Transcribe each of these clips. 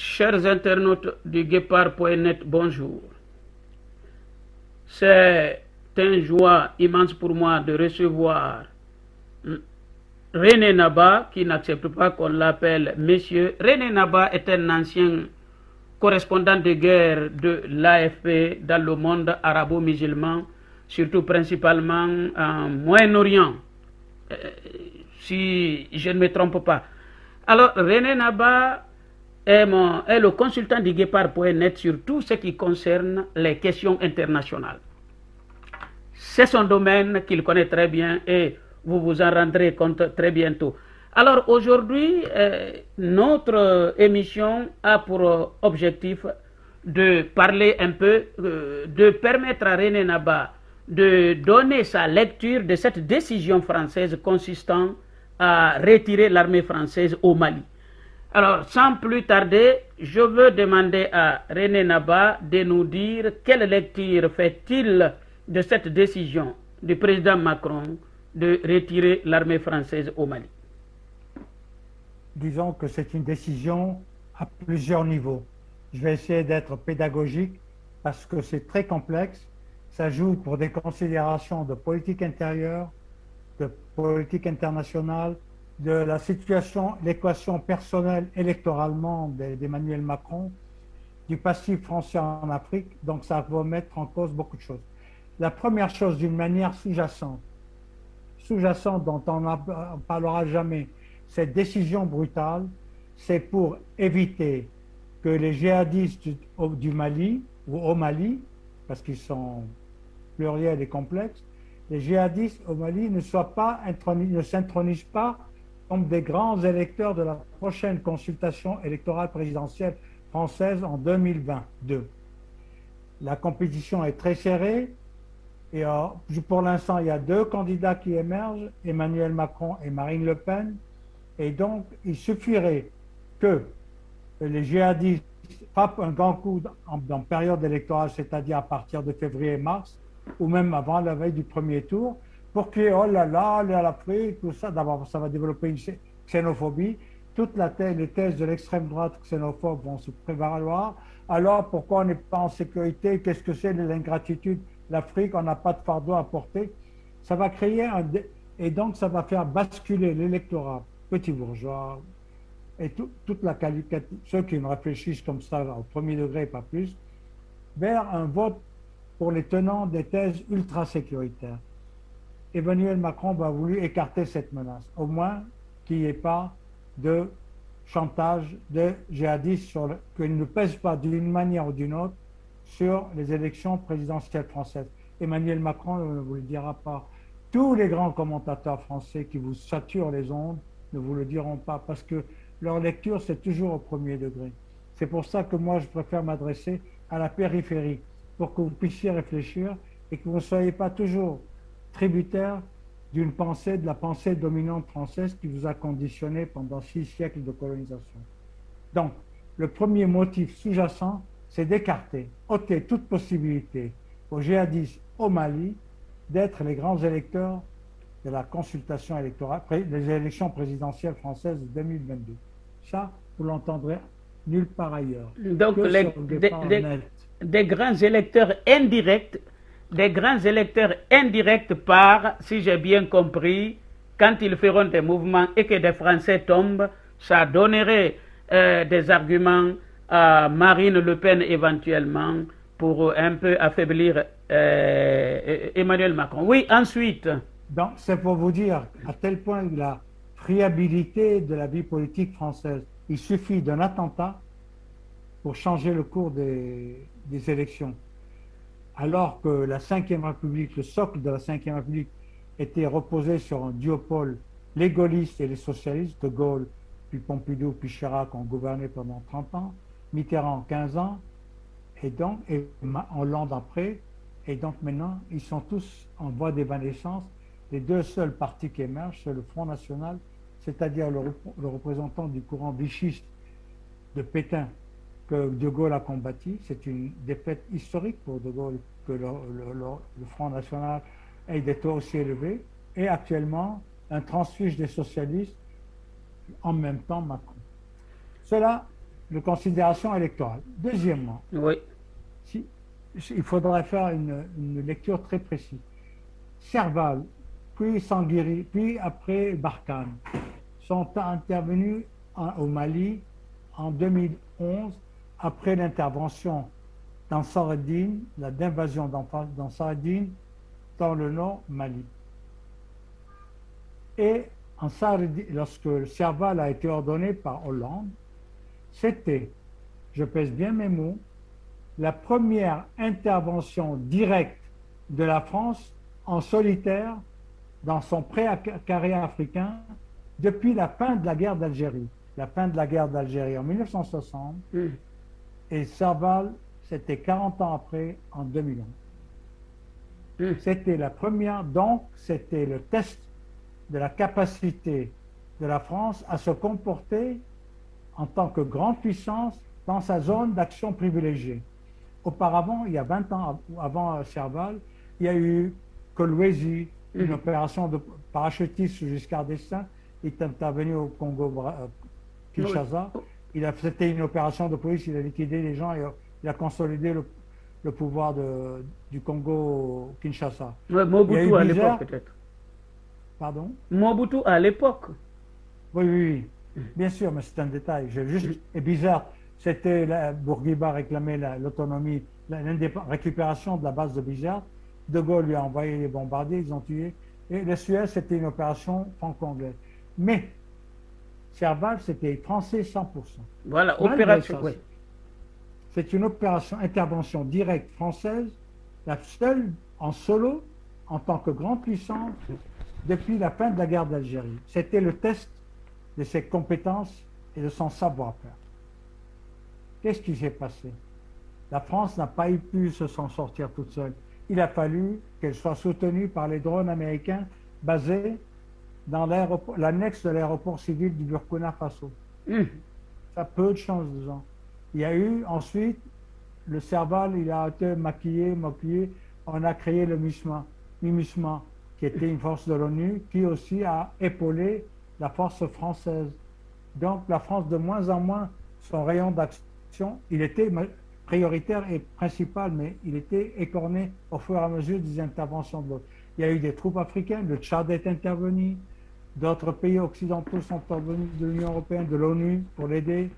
Chers internautes du Guépard.net, bonjour. C'est un joie immense pour moi de recevoir René Naba, qui n'accepte pas qu'on l'appelle monsieur. René Naba est un ancien correspondant de guerre de l'AFP dans le monde arabo-musulman, surtout principalement en Moyen-Orient, si je ne me trompe pas. Alors, René Naba est le consultant du Guépard.net sur tout ce qui concerne les questions internationales. C'est son domaine qu'il connaît très bien et vous vous en rendrez compte très bientôt. Alors aujourd'hui, notre émission a pour objectif de parler un peu, de permettre à René Naba de donner sa lecture de cette décision française consistant à retirer l'armée française au Mali. Alors, sans plus tarder, je veux demander à René Naba de nous dire quelle lecture fait-il de cette décision du président Macron de retirer l'armée française au Mali. Disons que c'est une décision à plusieurs niveaux. Je vais essayer d'être pédagogique parce que c'est très complexe. Ça joue pour des considérations de politique intérieure, de politique internationale, de la situation, l'équation personnelle électoralement d'Emmanuel Macron, du passif français en Afrique. Donc ça va mettre en cause beaucoup de choses. La première chose, d'une manière sous-jacente dont on ne parlera jamais, cette décision brutale, c'est pour éviter que les djihadistes du Mali, ou au Mali, parce qu'ils sont pluriels et complexes, les djihadistes au Mali ne s'intronisent pas comme des grands électeurs de la prochaine consultation électorale présidentielle française en 2022. La compétition est très serrée et pour l'instant, il y a deux candidats qui émergent, Emmanuel Macron et Marine Le Pen. Et donc, il suffirait que les djihadistes frappent un grand coup en période électorale, c'est-à-dire à partir de février et mars, ou même avant la veille du premier tour, pour que, oh là là, l'Afrique, tout ça, d'abord, ça va développer une xénophobie. Les thèses de l'extrême droite xénophobe vont se prévaloir. Alors, pourquoi on n'est pas en sécurité? Qu'est-ce que c'est l'ingratitude? L'Afrique, on n'a pas de fardeau à porter. Ça va créer et donc ça va faire basculer l'électorat petit bourgeois et toute la qualité, ceux qui me réfléchissent comme ça au premier degré, pas plus, vers un vote pour les tenants des thèses ultra-sécuritaires. Emmanuel Macron va voulu écarter cette menace, au moins qu'il n'y ait pas de chantage de djihadistes qu'ils ne pèsent pas d'une manière ou d'une autre sur les élections présidentielles françaises. Emmanuel Macron ne vous le dira pas. Tous les grands commentateurs français qui vous saturent les ondes ne vous le diront pas parce que leur lecture, c'est toujours au premier degré. C'est pour ça que moi, je préfère m'adresser à la périphérie pour que vous puissiez réfléchir et que vous ne soyez pas toujours tributaire d'une pensée, de la pensée dominante française qui vous a conditionné pendant 6 siècles de colonisation. Donc, le premier motif sous-jacent, c'est d'écarter, ôter toute possibilité aux djihadistes au Mali d'être les grands électeurs de la consultation électorale, des élections présidentielles françaises de 2022. Ça, vous l'entendrez nulle part ailleurs. Donc, des grands électeurs indirects par, si j'ai bien compris, quand ils feront des mouvements et que des Français tombent, ça donnerait des arguments à Marine Le Pen éventuellement pour un peu affaiblir Emmanuel Macron. Oui, ensuite. Donc, c'est pour vous dire à tel point la friabilité de la vie politique française. Il suffit d'un attentat pour changer le cours des élections. Alors que la Ve République, le socle de la Ve République était reposé sur un duopole, les gaullistes et les socialistes, de Gaulle, puis Pompidou, puis Chirac ont gouverné pendant 30 ans, Mitterrand 15 ans, et Hollande après, et donc maintenant, ils sont tous en voie d'évanescence. Les deux seuls partis qui émergent, c'est le Front National, c'est-à-dire le représentant du courant vichiste de Pétain que De Gaulle a combattu. C'est une défaite historique pour De Gaulle que le Front National ait des taux aussi élevés. Et actuellement, un transfuge des socialistes, en même temps Macron. Cela de considération électorale. Deuxièmement, Oui. Il faudrait faire une lecture très précise. Serval, puis Sanguiri, puis après Barkhane sont intervenus au Mali en 2011 après l'intervention d'Ansareddine, l'invasion d'Ansareddine dans le nord Mali. Et lorsque Serval a été ordonné par Hollande, c'était, je pèse bien mes mots, la première intervention directe de la France en solitaire dans son pré-carré africain depuis la fin de la guerre d'Algérie. La fin de la guerre d'Algérie en 1960 et Serval, c'était 40 ans après, en 2011. C'était la première, donc c'était le test de la capacité de la France à se comporter en tant que grande puissance dans sa zone d'action privilégiée. Auparavant, il y a 20 ans avant Serval, il y a eu Kolwezi, une opération de parachutiste sous Giscard d'Estaing. Il est intervenu au Congo-Kinshasa. C'était une opération de police, il a liquidé les gens et il a consolidé le pouvoir du Congo-Kinshasa. Mobutu à l'époque, peut-être. Pardon? Mobutu à l'époque. Oui. Bien sûr, mais c'est un détail. Et bizarre, c'était Bourguiba réclamait l'autonomie, la récupération de la base de Bizerte. De Gaulle lui a envoyé les bombardiers, ils ont tué. Et la Suez, c'était une opération franco-anglaise. Mais Serval, c'était français 100%. Voilà, opération. Oui. C'est une intervention directe française, la seule en solo, en tant que grande puissance, depuis la fin de la guerre d'Algérie. C'était le test de ses compétences et de son savoir-faire. Qu'est-ce qui s'est passé? La France n'a pas pu s'en sortir toute seule. Il a fallu qu'elle soit soutenue par les drones américains basés dans l'annexe de l'aéroport civil du Burkina Faso. Ça a peu de chance, disons. Il y a eu ensuite le Serval, il a été maquillé. On a créé le MINUSMA, qui était une force de l'ONU, qui aussi a épaulé la force française. Donc la France, de moins en moins, son rayon d'action, il était prioritaire et principal, mais il était écorné au fur et à mesure des interventions de l'autre. Il y a eu des troupes africaines, le Tchad est intervenu, d'autres pays occidentaux sont intervenus, de l'Union européenne, de l'ONU pour l'aider.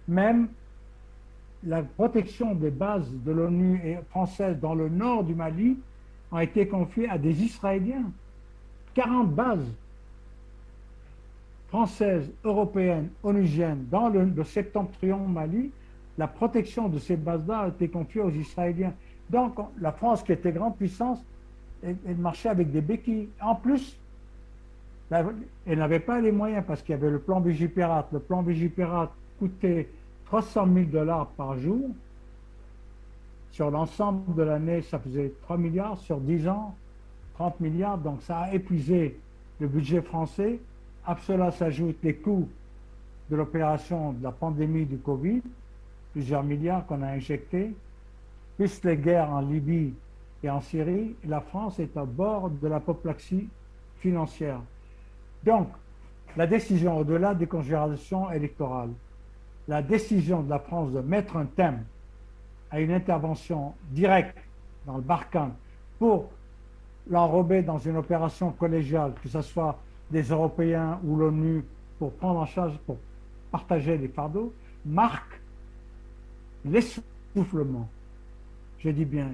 Même la protection des bases de l'ONU et françaises dans le nord du Mali a été confiée à des Israéliens. 40 bases françaises, européennes, onusiennes dans le septentrion Mali. La protection de ces bases-là a été confiée aux Israéliens. Donc, la France, qui était grande puissance, elle marchait avec des béquilles. En plus, elle n'avait pas les moyens parce qu'il y avait le plan Vigipirate. Le plan Vigipirate coûtait 300 000 $ par jour. Sur l'ensemble de l'année, ça faisait 3 milliards. Sur 10 ans, 30 milliards. Donc, ça a épuisé le budget français. À cela s'ajoutent les coûts de l'opération de la pandémie du Covid, plusieurs milliards qu'on a injectés, plus les guerres en Libye et en Syrie. La France est à bord de l'apoplexie financière. Donc, la décision, au-delà des considérations électorales, la décision de la France de mettre un thème à une intervention directe dans le Barkhane pour l'enrober dans une opération collégiale, que ce soit des Européens ou l'ONU, pour prendre en charge, pour partager les fardeaux, marque l'essoufflement, je dis bien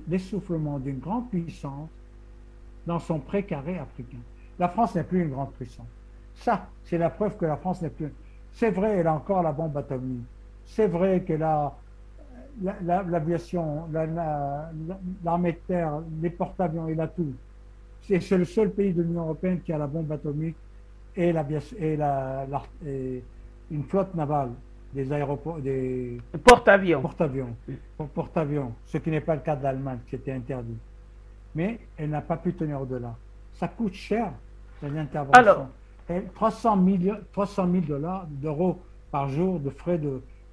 l'essoufflement d'une grande puissance dans son précaré africain. La France n'est plus une grande puissance. Ça, c'est la preuve que la France n'est plus... C'est vrai, elle a encore la bombe atomique. C'est vrai qu'elle a l'aviation, l'armée de terre, les porte-avions, elle a tout. C'est le seul pays de l'Union européenne qui a la bombe atomique et une flotte navale, des aéroports, des porte-avions. Porte-avions, ce qui n'est pas le cas de l'Allemagne, qui était interdit. Mais elle n'a pas pu tenir au-delà. Ça coûte cher, les interventions. Alors, 300 000 d'euros par jour de frais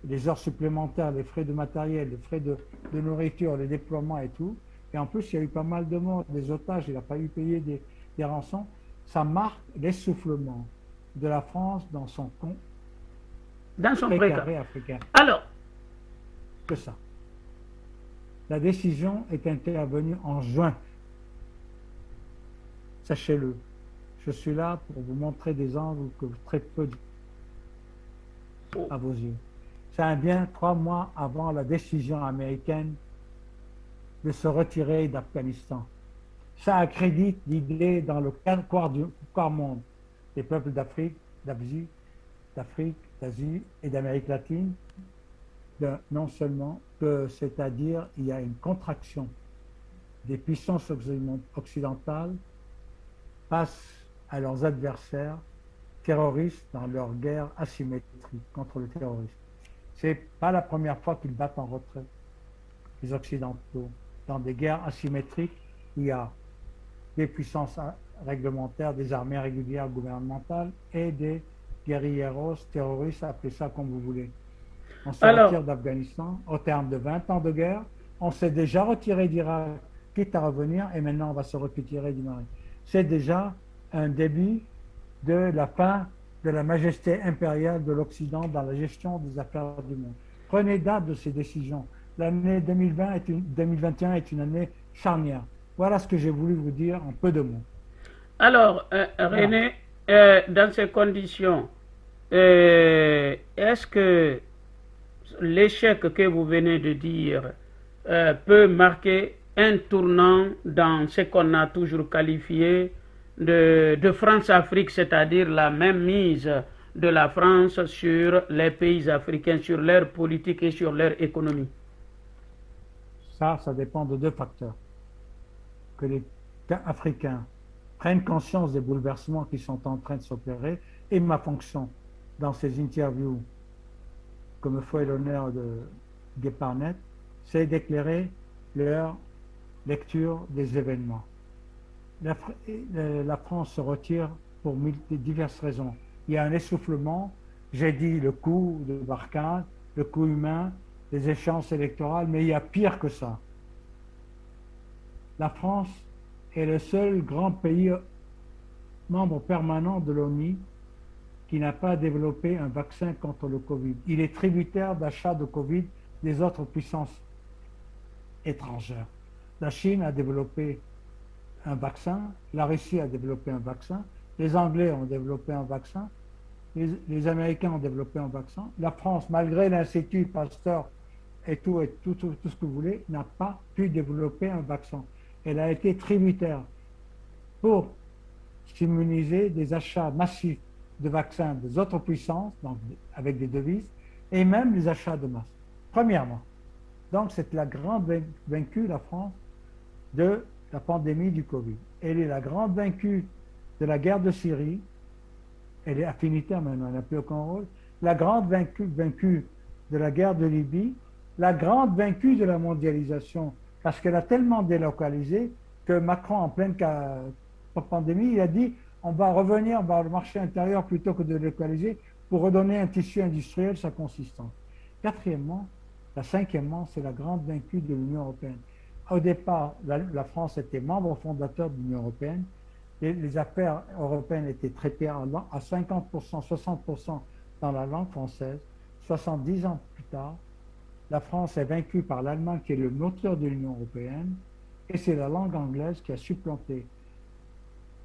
des heures supplémentaires, les frais de matériel, les frais de nourriture, les déploiements et tout. Et en plus, il y a eu pas mal de morts, des otages, il n'a pas eu payé des rançons. Ça marque l'essoufflement de la France dans son Dans son précaré africain. Alors, que ça. La décision est intervenue en juin. Sachez-le. Je suis là pour vous montrer des angles que très peu à vos yeux. Ça vient 3 mois avant la décision américaine de se retirer d'Afghanistan. Ça accrédite l'idée dans le quart monde des peuples d'Afrique, d'Asie et d'Amérique latine, non seulement que, c'est-à-dire, il y a une contraction des puissances occidentales face à leurs adversaires terroristes dans leur guerre asymétrique contre le terrorisme. C'est pas la première fois qu'ils battent en retrait, les Occidentaux, dans des guerres asymétriques où il y a des puissances réglementaires, des armées régulières gouvernementales et des guerrilleros terroristes, appelez ça comme vous voulez. On se retire d'Afghanistan au terme de 20 ans de guerre. On s'est déjà retiré d'Irak, quitte à revenir, et maintenant on va se retirer du Mali. C'est déjà un début de la fin de la majesté impériale de l'Occident dans la gestion des affaires du monde. Prenez date de ces décisions. L'année 2021 est une année charnière. Voilà ce que j'ai voulu vous dire en peu de mots. Alors, René, dans ces conditions, est-ce que l'échec que vous venez de dire peut marquer un tournant dans ce qu'on a toujours qualifié de France-Afrique, c'est-à-dire la même mise de la France sur les pays africains, sur leur politique et sur leur économie? Ça dépend de 2 facteurs. Que les Africains prennent conscience des bouleversements qui sont en train de s'opérer, et ma fonction dans ces interviews que me fait l'honneur de Guéparnet, c'est d'éclairer leur lecture des événements. La France se retire pour diverses raisons. Il y a un essoufflement, j'ai dit le coût de Barkhane, le coût humain, les échéances électorales, mais il y a pire que ça. La France est le seul grand pays membre permanent de l'ONU qui n'a pas développé un vaccin contre le Covid. Il est tributaire d'achats de Covid des autres puissances étrangères. La Chine a développé un vaccin, la Russie a développé un vaccin, les Anglais ont développé un vaccin, les Américains ont développé un vaccin. La France, malgré l'Institut Pasteur et tout ce que vous voulez, n'a pas pu développer un vaccin. Elle a été tributaire pour s'immuniser des achats massifs de vaccins des autres puissances, donc avec des devises, et même les achats de masse. Premièrement. Donc c'est la grande vaincue, la France, de la pandémie du Covid. Elle est la grande vaincue de la guerre de Syrie. Elle est affinitaire maintenant, elle n'a plus aucun rôle. La grande vaincue de la guerre de Libye. La grande vaincue de la mondialisation, parce qu'elle a tellement délocalisé que Macron, en pleine pandémie, il a dit on va revenir vers le marché intérieur plutôt que de délocaliser pour redonner un tissu industriel sa consistance. Quatrièmement, cinquièmement, c'est la grande vaincue de l'Union européenne. Au départ, la France était membre fondateur de l'Union européenne. Les affaires européennes étaient traitées à 50%, 60% dans la langue française. 70 ans plus tard, la France est vaincue par l'Allemagne qui est le moteur de l'Union européenne, et c'est la langue anglaise qui a supplanté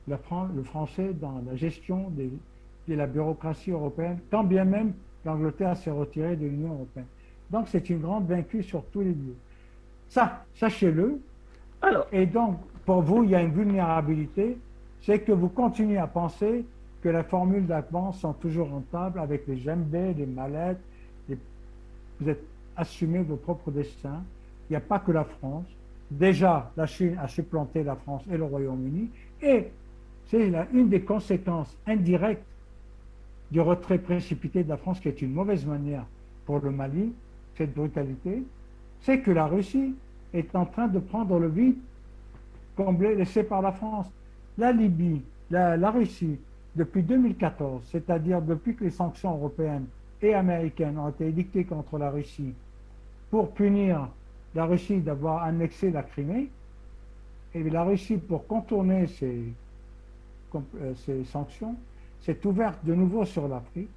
le français dans la gestion de la bureaucratie européenne, quand bien même l'Angleterre s'est retirée de l'Union européenne. Donc c'est une grande vaincue sur tous les lieux. Ça, sachez-le. Et donc, pour vous, il y a une vulnérabilité, c'est que vous continuez à penser que les formules d'avance sont toujours rentables avec les djembés, les mallettes, vous êtes assumé vos propres destins. Il n'y a pas que la France. Déjà, la Chine a supplanté la France et le Royaume-Uni, et c'est une des conséquences indirectes du retrait précipité de la France, qui est une mauvaise manière pour le Mali, cette brutalité, c'est que la Russie est en train de prendre le vide comblé, laissé par la France. La Libye, la Russie, depuis 2014, c'est-à-dire depuis que les sanctions européennes et américaines ont été édictées contre la Russie pour punir la Russie d'avoir annexé la Crimée, et la Russie, pour contourner ces sanctions, s'est ouverte de nouveau sur l'Afrique,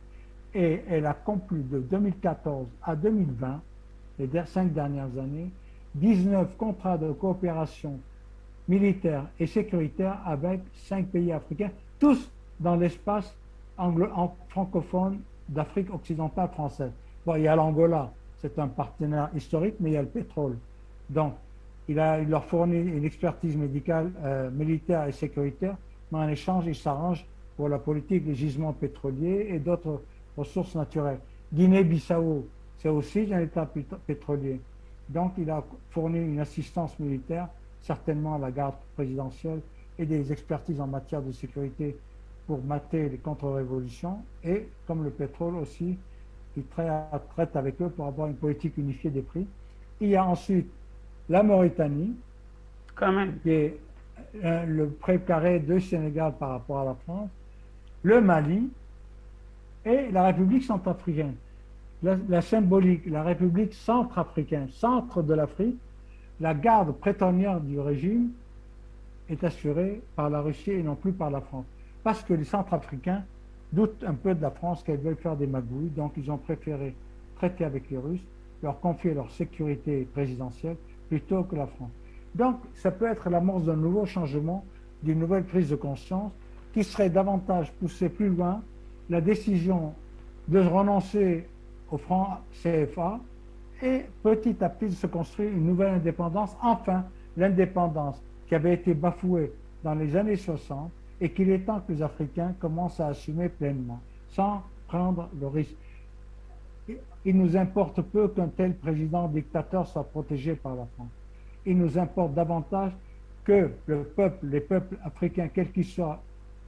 et elle a conclu de 2014 à 2020, les 5 dernières années, 19 contrats de coopération militaire et sécuritaire avec 5 pays africains, tous dans l'espace francophone d'Afrique occidentale française. Bon, il y a l'Angola, c'est un partenaire historique, mais il y a le pétrole. Donc, il leur fournit une expertise médicale, militaire et sécuritaire, mais en échange, il s'arrange pour la politique des gisements pétroliers et d'autres ressources naturelles. Guinée-Bissau, c'est aussi un État pétrolier. Donc, il a fourni une assistance militaire, certainement à la garde présidentielle, et des expertises en matière de sécurité pour mater les contre-révolutions. Et comme le pétrole aussi, il traite avec eux pour avoir une politique unifiée des prix. Il y a ensuite la Mauritanie, quand même, qui est le précaré de Sénégal par rapport à la France, le Mali et la République centrafricaine. La symbolique, la République centrafricaine, centre de l'Afrique, la garde prétorienne du régime est assurée par la Russie et non plus par la France. Parce que les Centrafricains doutent un peu de la France, qu'elles veulent faire des magouilles, donc ils ont préféré traiter avec les Russes, leur confier leur sécurité présidentielle plutôt que la France. Donc ça peut être l'amorce d'un nouveau changement, d'une nouvelle prise de conscience qui serait davantage poussée plus loin la décision de renoncer au franc CFA et petit à petit de se construire une nouvelle indépendance, enfin l'indépendance qui avait été bafouée dans les années 60 et qu'il est temps que les Africains commencent à assumer pleinement, sans prendre le risque. Il nous importe peu qu'un tel président dictateur soit protégé par la France. Il nous importe davantage que les peuples africains, quels qu'ils soient,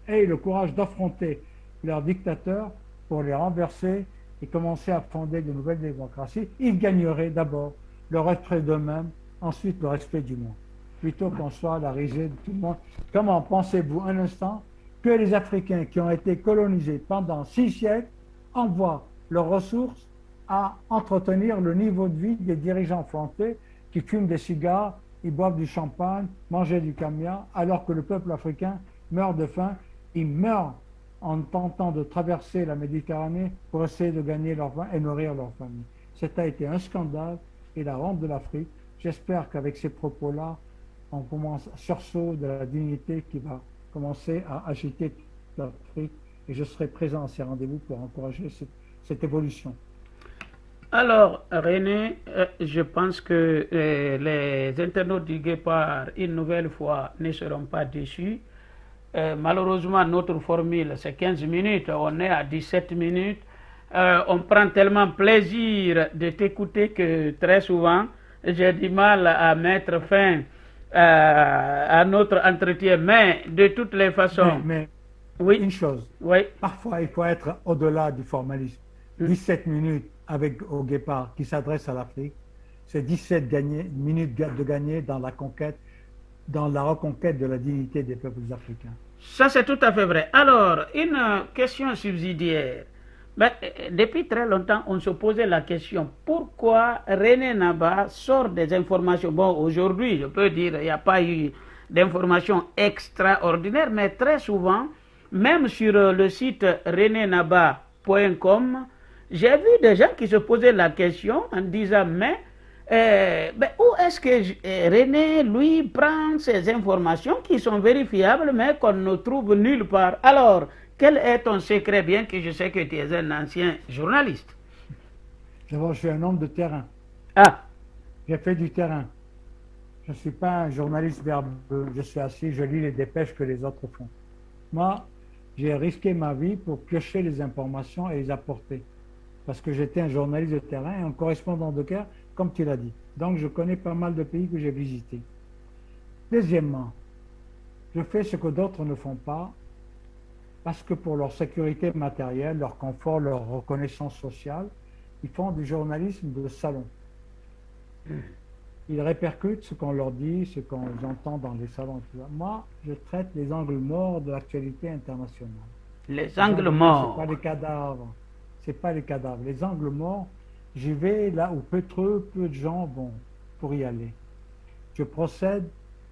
aient le courage d'affronter leurs dictateurs pour les renverser et commencer à fonder de nouvelles démocraties. Ils gagneraient d'abord le respect d'eux-mêmes, ensuite le respect du monde, plutôt qu'on soit la risée de tout le monde. Comment pensez-vous un instant que les Africains qui ont été colonisés pendant 6 siècles envoient leurs ressources à entretenir le niveau de vie des dirigeants français qui fument des cigares, ils boivent du champagne, mangent du caviar, alors que le peuple africain meurt de faim, il meurt en tentant de traverser la Méditerranée pour essayer de gagner leur pain et nourrir leur famille. Ça a été un scandale et la honte de l'Afrique. J'espère qu'avec ces propos-là, on commence un sursaut de la dignité qui va commencer à agiter toute l'Afrique et je serai présent à ces rendez-vous pour encourager cette évolution. Alors, René, je pense que les internautes du Guépard, une nouvelle fois, ne seront pas déçus. Malheureusement, notre formule, c'est 15 minutes. On est à 17 minutes. On prend tellement plaisir de t'écouter que très souvent, j'ai du mal à mettre fin à notre entretien. Mais de toutes les façons... Mais oui. Une chose, oui. Parfois, il faut être au-delà du formalisme. 17 minutes au Guépard qui s'adresse à l'Afrique, c'est 17 minutes de gagner dans la conquête, dans la reconquête de la dignité des peuples africains. Ça, c'est tout à fait vrai. Alors, une question subsidiaire. Ben, depuis très longtemps, on se posait la question, pourquoi René Naba sort des informations? Bon, aujourd'hui, je peux dire, il n'y a pas eu d'informations extraordinaires, mais très souvent, même sur le site renenaba.com, j'ai vu des gens qui se posaient la question en disant, mais où est-ce que René, lui, prend ces informations qui sont vérifiables, mais qu'on ne trouve nulle part? Alors, quel est ton secret, bien que je sais que tu es un ancien journaliste? D'abord, je suis un homme de terrain. Ah. J'ai fait du terrain. Je ne suis pas un journaliste verbeux. Je suis assis, je lis les dépêches que les autres font. Moi, j'ai risqué ma vie pour piocher les informations et les apporter. Parce que j'étais un journaliste de terrain et un correspondant de guerre, comme tu l'as dit. Donc, je connais pas mal de pays que j'ai visités. Deuxièmement, je fais ce que d'autres ne font pas, parce que pour leur sécurité matérielle, leur confort, leur reconnaissance sociale, ils font du journalisme de salon. Ils répercutent ce qu'on leur dit, ce qu'on entend dans les salons. Moi, je traite les angles morts de l'actualité internationale. Les angles morts. Ce n'est pas les cadavres. C'est pas les cadavres. Les angles morts, j'y vais là où peu de gens vont pour y aller. Je procède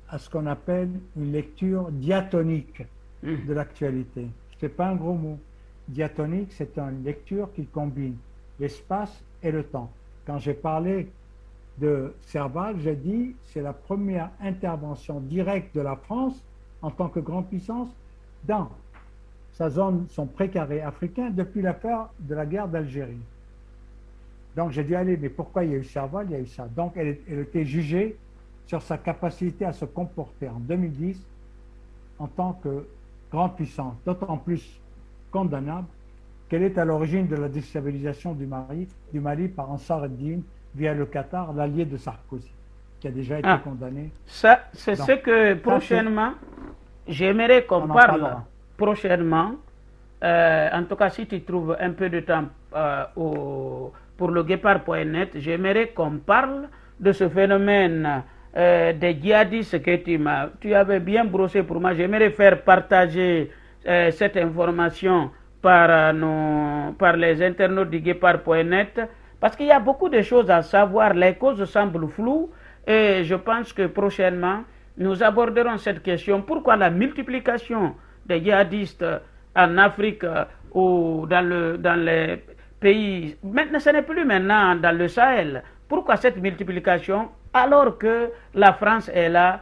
à ce qu'on appelle une lecture diatonique de l'actualité. Ce n'est pas un gros mot. diatonique, c'est une lecture qui combine l'espace et le temps. Quand j'ai parlé de Serval, j'ai dit c'est la première intervention directe de la France en tant que grande puissance dans sa zone, son précaré africain depuis l'affaire de la guerre d'Algérie. Donc j'ai dit allez, mais pourquoi il y a eu Serval? Il y a eu ça. Donc elle était jugée sur sa capacité à se comporter en 2010 en tant que grande puissance, d'autant plus condamnable qu'elle est à l'origine de la déstabilisation du Mali par Ansar ad-Din via le Qatar, l'allié de Sarkozy, qui a déjà été condamné. Ça, c'est ce que prochainement, j'aimerais qu'on parle prochainement. En tout cas, si tu trouves un peu de temps pour le guépard.net, j'aimerais qu'on parle de ce phénomène des djihadistes que tu avais bien brossé pour moi. J'aimerais faire partager cette information par les internautes du guépard.net, parce qu'il y a beaucoup de choses à savoir. Les causes semblent floues et je pense que prochainement, nous aborderons cette question. Pourquoi la multiplication des djihadistes en Afrique ou dans les pays, maintenant ce n'est plus maintenant dans le Sahel. Pourquoi cette multiplication alors que la France est là,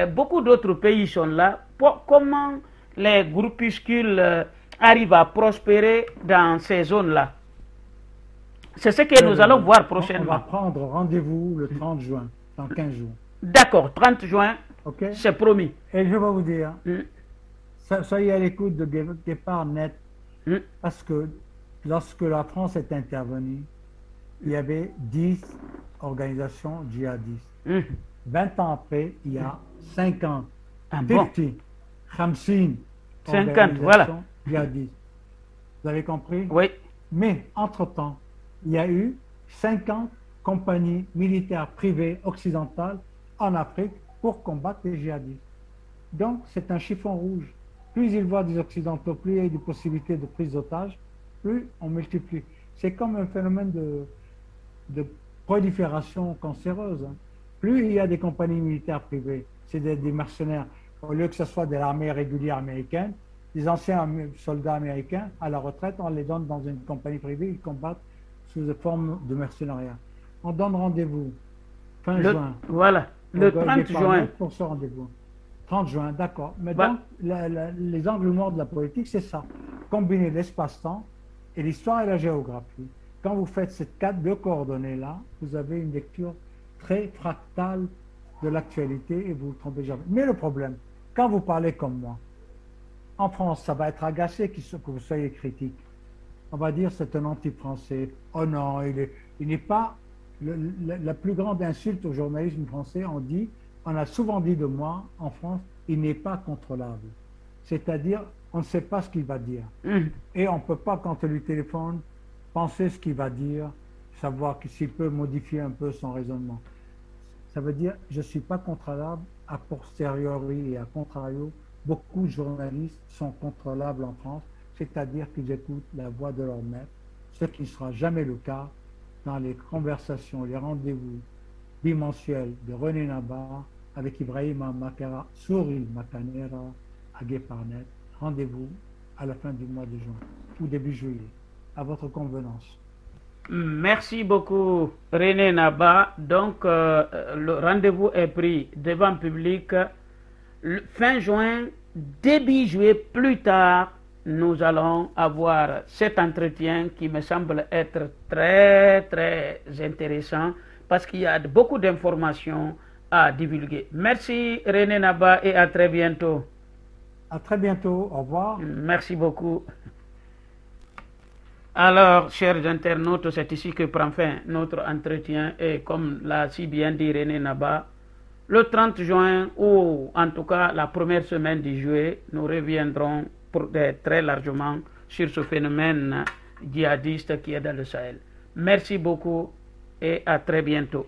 beaucoup d'autres pays sont là? Comment les groupuscules arrivent à prospérer dans ces zones-là? C'est ce que nous allons voir prochainement. On va prendre rendez-vous le 30 juin, dans 15 jours. D'accord, 30 juin, okay. C'est promis. Et je vais vous dire, soyez à l'écoute de Guépard.net, parce que lorsque la France est intervenue, il y avait 10 organisations djihadistes. 20 ans après, il y a 50, 50 voilà. djihadistes. Vous avez compris? Oui. Mais, entre-temps, il y a eu 50 compagnies militaires privées occidentales en Afrique pour combattre les djihadistes. Donc, c'est un chiffon rouge. Plus ils voient des Occidentaux, plus il y a des possibilités de prise d'otages, plus on multiplie. C'est comme un phénomène de prolifération cancéreuse. Plus il y a des compagnies militaires privées, c'est des mercenaires. Au lieu que ce soit de l'armée régulière américaine, les anciens soldats américains, à la retraite, on les donne dans une compagnie privée, ils combattent sous forme de mercenariat. On donne rendez-vous fin juin. Voilà, le 30 juin. Pour ce rendez-vous. 30 juin, d'accord. Mais donc, les angles morts de la politique, c'est ça. Combiner l'espace-temps et l'histoire et la géographie. Quand vous faites ces deux coordonnées-là, vous avez une lecture très fractale de l'actualité et vous ne trompez jamais. Mais le problème, quand vous parlez comme moi, en France, ça va être agacé que vous soyez critique. On va dire c'est un anti-français. Oh non, il n'est pas... La plus grande insulte au journalisme français, on a souvent dit de moi, en France, il n'est pas contrôlable. C'est-à-dire, on ne sait pas ce qu'il va dire. Et on ne peut pas, quand on lui téléphone, penser ce qu'il va dire, savoir s'il peut modifier un peu son raisonnement. Ça veut dire, je ne suis pas contrôlable a posteriori et a contrario. Beaucoup de journalistes sont contrôlables en France, c'est-à-dire qu'ils écoutent la voix de leur maître, ce qui ne sera jamais le cas dans les conversations, les rendez-vous bimensuels de René Nabar avec Ibrahima Makara, Souri Makanera, à Guépard.net. Rendez-vous à la fin du mois de juin ou début juillet, à votre convenance. Merci beaucoup René Naba. Donc le rendez-vous est pris devant public fin juin, début juillet, plus tard. Nous allons avoir cet entretien qui me semble être très très intéressant parce qu'il y a beaucoup d'informations à divulguer. Merci René Naba et à très bientôt. À très bientôt, au revoir. Merci beaucoup. Alors, chers internautes, c'est ici que prend fin notre entretien et comme l'a si bien dit René Naba, le 30 juin ou en tout cas la première semaine du juillet, nous reviendrons très largement sur ce phénomène djihadiste qui est dans le Sahel. Merci beaucoup et à très bientôt.